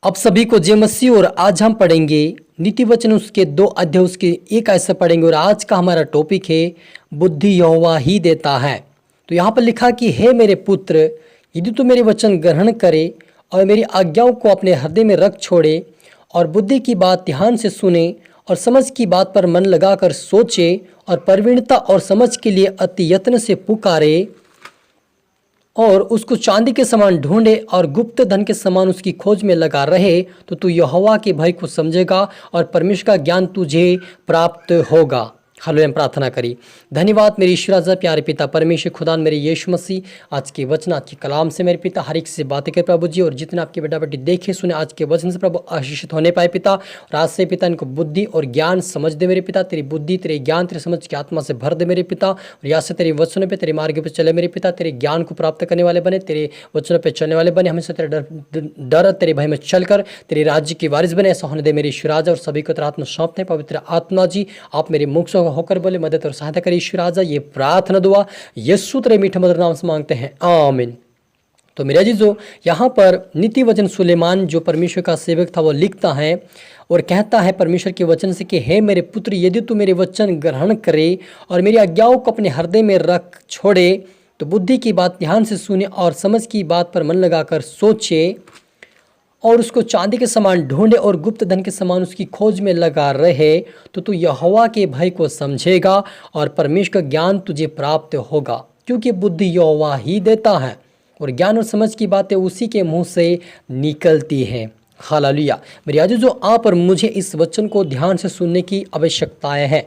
अब सभी को जय मसीह। और आज हम पढ़ेंगे नीति वचन उसके 2 अध्याय उसके 1 ऐसा पढ़ेंगे। और आज का हमारा टॉपिक है बुद्धि यहोवा ही देता है। तो यहाँ पर लिखा कि हे मेरे पुत्र, यदि तू मेरे वचन ग्रहण करे और मेरी आज्ञाओं को अपने हृदय में रख छोड़े और बुद्धि की बात ध्यान से सुने और समझ की बात पर मन लगाकर सोचे और प्रवीणता और समझ के लिए अति यत्न से पुकारे और उसको चांदी के समान ढूंढे और गुप्त धन के समान उसकी खोज में लगा रहे, तो तू यहोवा के भय को समझेगा और परमेश्वर का ज्ञान तुझे प्राप्त होगा। हालेलुया। प्रार्थना करी। धन्यवाद मेरे ईश्वर राजा प्यारे पिता परमेश्वर खुदा मेरे यीशु मसीह, आज के वचन आज के कलाम से मेरे पिता हर एक से बातें कर प्रभु जी। और जितने आपके बेटा बेटी देखे सुने आज के वचन से प्रभु आशीषित होने पाए पिता। और आज से पिता इनको बुद्धि और ज्ञान समझ दे मेरे पिता। तेरी बुद्धि तेरे ज्ञान तेरे समझ की आत्मा से भर दे मेरे पिता। और यहाँ से तेरे वचनों पे तेरे मार्ग पे चले मेरे पिता। तेरे ज्ञान को प्राप्त करने वाले बने, तेरे वचनों पे चलने वाले बने। हमेशा तेरे डर तेरे भय में चलकर तेरे राज्य की वारिस बने। ऐसा होने दे मेरे ईश्वर राजा। और सभी को तेरा आत्मा सौंपते हैं। पवित्र आत्मा जी आप मेरे मुख से होकर बोले, मदद और सहायता करिए ईश्वर राजा। ये प्रार्थना दुआ यीशु तेरे मीठे मधुर नाम से मांगते हैं, आमीन। तो मेरा जीजो यहाँ पर नीति वचन सुलेमान जो परमेश्वर का सेवक था वो लिखता है और कहता है परमेश्वर के वचन से कि हे मेरे पुत्र, यदि तू मेरे वचन ग्रहण करे और मेरी आज्ञाओं को अपने हृदय में रख छोड़े तो बुद्धि की बात ध्यान से सुने और समझ की बात पर मन लगाकर सोचे और उसको चांदी के समान ढूंढे और गुप्त धन के समान उसकी खोज में लगा रहे, तो तू यहोवा के भय को समझेगा और परमेश्वर का ज्ञान तुझे प्राप्त होगा। क्योंकि बुद्धि यहोवा ही देता है और ज्ञान और समझ की बातें उसी के मुंह से निकलती हैं। हालेलुया। मेरे आज जो आप और मुझे इस वचन को ध्यान से सुनने की आवश्यकताएं हैं,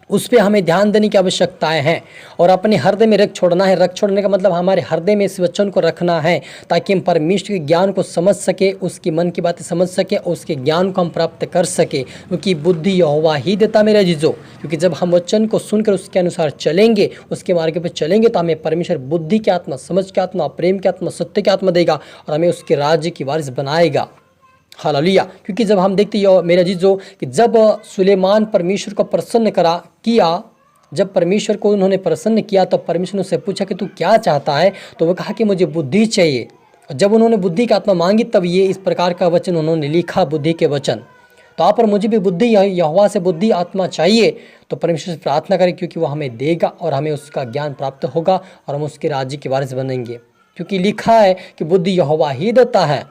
उस पर हमें ध्यान देने की आवश्यकताएं हैं और अपने हृदय में रख छोड़ना है। रख छोड़ने का मतलब हमारे हृदय में इस वचन को रखना है ताकि हम परमेश्वर के ज्ञान को समझ सके, उसकी मन की बातें समझ सके और उसके ज्ञान को हम प्राप्त कर सके। क्योंकि बुद्धि यहोवा ही देता मेरे जीजो। क्योंकि जब हम वचन को सुनकर उसके अनुसार चलेंगे, उसके मार्ग पर चलेंगे, तो हमें परमेश्वर बुद्धि की आत्मा, समझ की आत्मा, प्रेम की आत्मा, सत्य की आत्मा देगा और हमें उसके राज्य की वारिस बनाएगा। हालेलुया। क्योंकि जब हम देखते हैं मेरे जीजो कि जब सुलेमान परमेश्वर को प्रसन्न किया, जब परमेश्वर को उन्होंने प्रसन्न किया तो परमेश्वर ने उससे पूछा कि तू क्या चाहता है, तो वो कहा कि मुझे बुद्धि चाहिए। जब उन्होंने बुद्धि की आत्मा मांगी तब ये इस प्रकार का वचन उन्होंने लिखा, बुद्धि के वचन। तो आप और मुझे भी बुद्धि, यहोवा से बुद्धि आत्मा चाहिए तो परमेश्वर से प्रार्थना करें, क्योंकि वो हमें देगा और हमें उसका ज्ञान प्राप्त होगा और हम उसके राज्य के वारिस बनेंगे। क्योंकि लिखा है कि बुद्धि यहोवा ही देता है,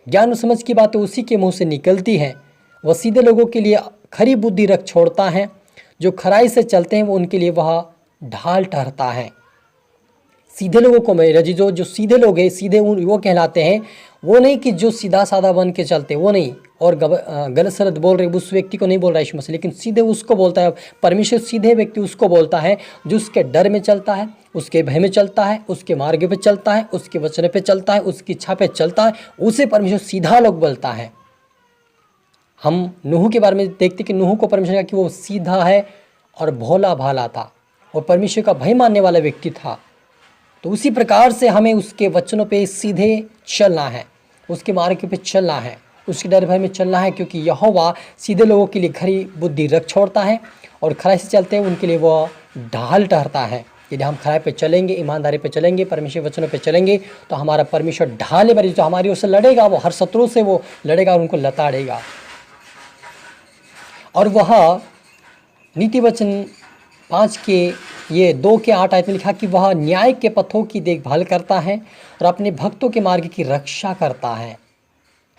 ज्ञान और समझ की बातें उसी के मुंह से निकलती हैं। वह सीधे लोगों के लिए खरी बुद्धि रख छोड़ता है, जो खराई से चलते हैं वो उनके लिए वह ढाल ठहरता है। सीधे लोगों को मेरे जीजो, जो सीधे लोग हैं, सीधे वो कहलाते हैं। वो नहीं कि जो सीधा साधा बन के चलते, वो नहीं। और गलत सलत बोल रहे उस व्यक्ति को नहीं बोल रहा है यीशु मसीह, लेकिन सीधे उसको बोलता है परमेश्वर। सीधे व्यक्ति उसको बोलता है जो उसके डर में चलता है, उसके भय में चलता है, उसके मार्ग पे चलता है, उसके वचन पे चलता है, उसकी इच्छा पे चलता है, उसे परमेश्वर सीधा लोग बोलता है। हम नूह के बारे में देखते कि नूह को परमेश्वर कहा कि वो सीधा है और भोला भाला था और परमेश्वर का भय मानने वाला व्यक्ति था। तो उसी प्रकार से हमें उसके वचनों पे सीधे चलना है, उसके मार्ग पे चलना है, उसके डर भय में चलना है। क्योंकि यहोवा सीधे लोगों के लिए खरी बुद्धि रख छोड़ता है और खराई से चलते हैं उनके लिए वह ढाल ठहरता है। यदि हम खराई पे चलेंगे, ईमानदारी पे चलेंगे, परमेश्वर वचनों पे चलेंगे, तो हमारा परमेश्वर ढाल है जो हमारी ओर से लड़ेगा, वो हर शत्रु से वो लड़ेगा और उनको लताड़ेगा। और वह नीति वचन 5 के ये 2 के 8 आयत में लिखा कि वह न्याय के पथों की देखभाल करता है और अपने भक्तों के मार्ग की रक्षा करता है।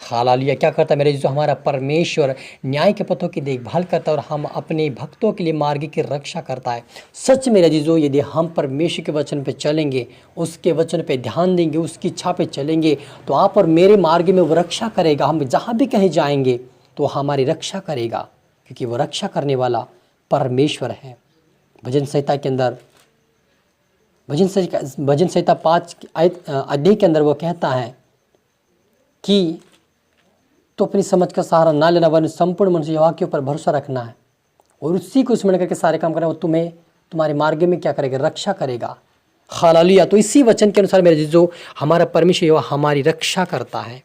हालेलुया। क्या करता है मेरे जो हमारा परमेश्वर न्याय के पथों की देखभाल करता है और हम अपने भक्तों के लिए मार्ग की रक्षा करता है। सच मेरे जीजो, यदि हम परमेश्वर के वचन पे चलेंगे, उसके वचन पे ध्यान देंगे, उसकी इच्छा पे चलेंगे, तो आप और मेरे मार्ग में वो रक्षा करेगा। हम जहाँ भी कहीं जाएंगे तो हमारी रक्षा करेगा, क्योंकि वो रक्षा करने वाला परमेश्वर है। भजन संहिता के अंदर, भजन संहिता 5 अध्याय के अंदर वो कहता है कि तो अपनी समझ का सहारा ना लेना, वरन संपूर्ण मन से यहोवा के ऊपर भरोसा रखना है और उसी को स्मरण करके सारे काम करना। वो तुम्हारे मार्ग में क्या करेगा, रक्षा करेगा। हालेलुया। तो इसी वचन के अनुसार मेरे जो हमारा परमेश्वर यहोवा हमारी रक्षा करता है,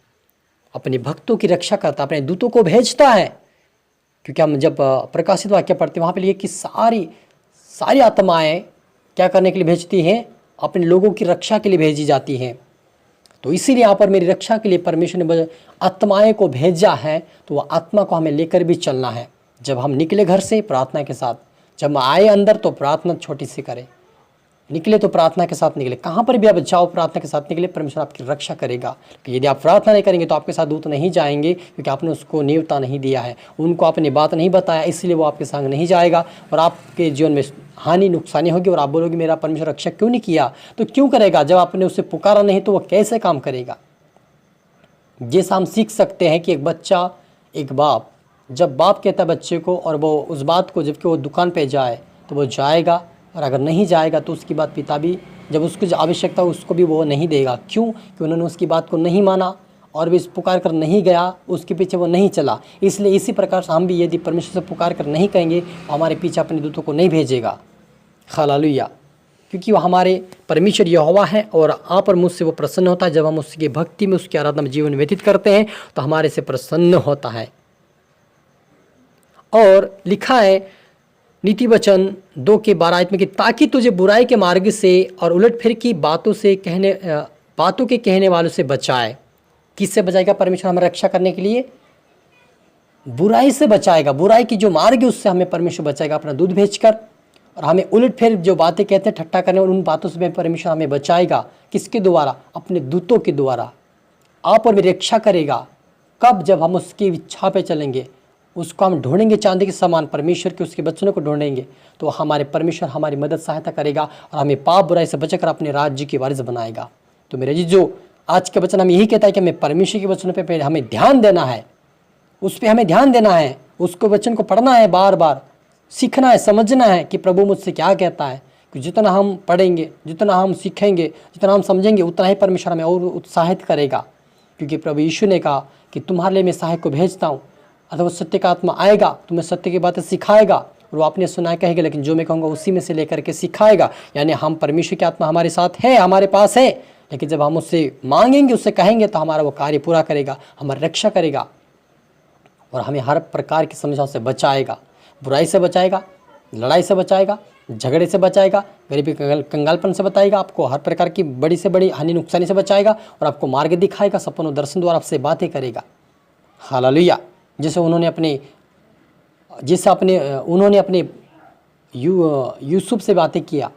अपने भक्तों की रक्षा करता है, अपने दूतों को भेजता है। क्योंकि हम जब प्रकाशित वाक्य पढ़ते हैं वहाँ पे लिखे कि सारी आत्माएं क्या करने के लिए भेजती हैं, अपने लोगों की रक्षा के लिए भेजी जाती हैं। तो इसीलिए यहाँ पर मेरी रक्षा के लिए परमेश्वर ने आत्माएं को भेजा है, तो वह आत्मा को हमें लेकर भी चलना है। जब हम निकले घर से प्रार्थना के साथ, जब हम आए अंदर तो प्रार्थना छोटी सी करें, निकले तो प्रार्थना के साथ निकले। कहाँ पर भी आप जाओ प्रार्थना के साथ निकले, परमेश्वर आपकी रक्षा करेगा। कि यदि आप प्रार्थना नहीं करेंगे तो आपके साथ दूत नहीं जाएंगे, क्योंकि आपने उसको न्योता नहीं दिया है, उनको आपने बात नहीं बताया, इसलिए वो आपके संग नहीं जाएगा और आपके जीवन में हानि नुकसानी होगी। और आप बोलोगे मेरा परमेश्वर रक्षा क्यों नहीं किया, तो क्यों करेगा? जब आपने उसे पुकारा नहीं तो वह कैसे काम करेगा? जैसा हम सीख सकते हैं कि एक बच्चा, एक बाप, जब बाप कहता है बच्चे को और वो उस बात को, जबकि वो दुकान पे जाए तो वो जाएगा, और अगर नहीं जाएगा तो उसकी बात पिता भी, जब उसको आवश्यकता हो उसको भी वो नहीं देगा। क्यों? कि उन्होंने उसकी बात को नहीं माना और भी पुकार कर नहीं गया, उसके पीछे वो नहीं चला। इसलिए इसी प्रकार से हम भी यदि परमेश्वर से पुकार कर नहीं कहेंगे तो हमारे पीछे अपने दूतों को नहीं भेजेगा। हालेलुया। क्योंकि वो हमारे परमेश्वर यहोवा है और आप और मुझसे वो प्रसन्न होता है। जब हम उसकी भक्ति में, उसकी आराधना में जीवन व्यतीत करते हैं तो हमारे से प्रसन्न होता है। और लिखा है नीति वचन 2 के 12 में कि ताकि तुझे बुराई के मार्ग से और उलटफेर की बातों के कहने वालों से बचाए। किससे बचाएगा? परमेश्वर हमें रक्षा करने के लिए बुराई से बचाएगा। बुराई की जो मार्ग है उससे हमें परमेश्वर बचाएगा अपना दूध भेजकर, और हमें उलटफेर जो बातें कहते हैं ठट्टा करने और उन बातों से परमेश्वर हमें बचाएगा। किसके द्वारा? अपने दूतों के द्वारा। आप और मेरी रक्षा करेगा। कब? जब हम उसकी इच्छा पे चलेंगे, उसको हम ढूंढेंगे चांदी के समान, परमेश्वर के उसके वचनों को ढूंढेंगे, तो हमारे परमेश्वर हमारी मदद सहायता करेगा और हमें पाप बुराई से बचकर अपने राज्य की वारिस बनाएगा। तो मेरे जी, जो आज के वचन हम यही कहता है कि हमें परमेश्वर के वचनों पे हमें ध्यान देना है, उस पर हमें ध्यान देना है, उसको वचन को पढ़ना है, बार बार सीखना है, समझना है कि प्रभु मुझसे क्या कहता है। कि जितना हम पढ़ेंगे, जितना हम सीखेंगे, जितना हम समझेंगे, उतना ही परमेश्वर हमें और उत्साहित करेगा। क्योंकि प्रभु यीशु ने कहा कि तुम्हारे लिए मैं सहायक को भेजता हूँ, अथवा सत्य का आत्मा आएगा, तुम्हें सत्य की बातें सिखाएगा, और वो आपने सुना कहेगा, लेकिन जो मैं कहूँगा उसी में से लेकर के सिखाएगा। यानी हम परमेश्वर की आत्मा हमारे साथ है, हमारे पास है, लेकिन जब हम उससे मांगेंगे, उससे कहेंगे तो हमारा वो कार्य पूरा करेगा, हमारी रक्षा करेगा और हमें हर प्रकार की समस्याओं से बचाएगा। बुराई से बचाएगा, लड़ाई से बचाएगा, झगड़े से बचाएगा, गरीबी कंगालपन से बचाएगा, आपको हर प्रकार की बड़ी से बड़ी हानि नुकसानी से बचाएगा और आपको मार्ग दिखाएगा, सपनों दर्शन द्वारा आपसे बातें करेगा। हालेलुया। जैसे उन्होंने अपने यूसुफ से बातें किया।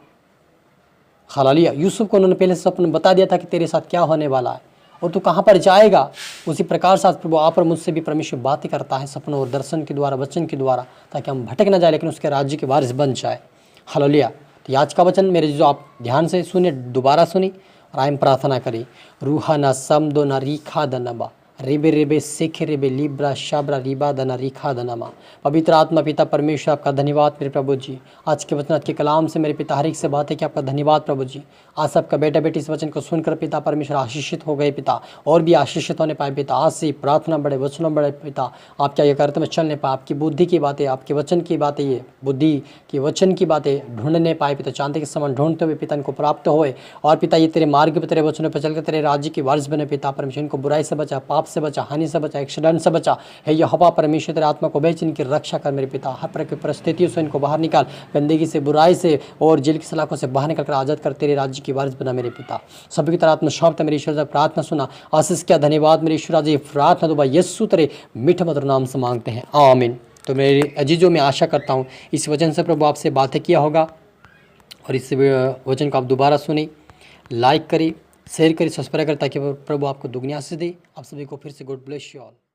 हालेलुया। यूसुफ को उन्होंने पहले से सपन बता दिया था कि तेरे साथ क्या होने वाला है और तू कहाँ पर जाएगा। उसी प्रकार से प्रभु आप और मुझसे भी परमेश्वर बातें करता है सपनों और दर्शन के द्वारा, वचन के द्वारा, ताकि हम भटक न जाए लेकिन उसके राज्य के वारिस बन जाए। हालेलुया। तो आज का वचन मेरे जो आप ध्यान से सुने, दोबारा सुनी और आयम प्रार्थना करी। रूहा ना समदो ना रीखा दनबा रेबे रेबे सेखे रेबे लिब्रा शाब्रा रिबा दना रिखा दनमा। पवित्र आत्मा पिता परमेश्वर आपका धन्यवाद मेरे प्रभु जी। आज के वचन के कलाम से मेरे पिता हर एक से बात है कि आपका धन्यवाद प्रभु जी। आज सबका बेटा बेटी इस वचन को सुनकर पिता परमेश्वर आशीषित हो गए पिता, और भी आशीषित होने पाए पिता। आज से प्रार्थना बढ़े, वचनों बढ़े पिता, आप क्या ये करते में चलने पाए, आपकी बुद्धि की बातें, आपके वचन की बातें, ये बुद्धि की वचन की बातें ढूंढने पाए पिता। चांदी के समान ढूंढते हुए पिता इनको प्राप्त होए, और पिता ये तेरे मार्ग पर तेरे वचनों पर चलकर तेरे राज्य की वारिस बने पिता परमेश्वर। इनको बुराई से बचा, पाप से बचा, हानि से बचा, एक्सीडेंट से बचा है यहोवा परमेश्वर। तेरे आत्मा को भेज, इनकी रक्षा कर मेरे पिता। हर प्रकार की परिस्थितियों से इनको बाहर निकाल, गंदगी से, बुराई से और जेल की सलाखों से बाहर निकल कर आजाद कर तेरे राज्य की वारिस बना मेरे पिता। सभी की तरह आत्मा शब्द मेरे ईश्वर जब प्रार्थना सुना, आशीष क्या धन्यवाद मेरे ईश्वर। आज ये प्रार्थना दुबा यीशु तेरे मीठे मधुर नाम से मांगते हैं, आमीन। तो मेरे अजीजों, मैं आशा करता हूँ इस वचन से प्रभु आपसे बातें किया होगा और इस वचन को आप दोबारा सुनी, लाइक करें, शेयर करें, सब्सक्राइब करें, ताकि प्रभु आपको दुगनी आशीष दे। आप सभी को फिर से गॉड ब्लेस यू ऑल।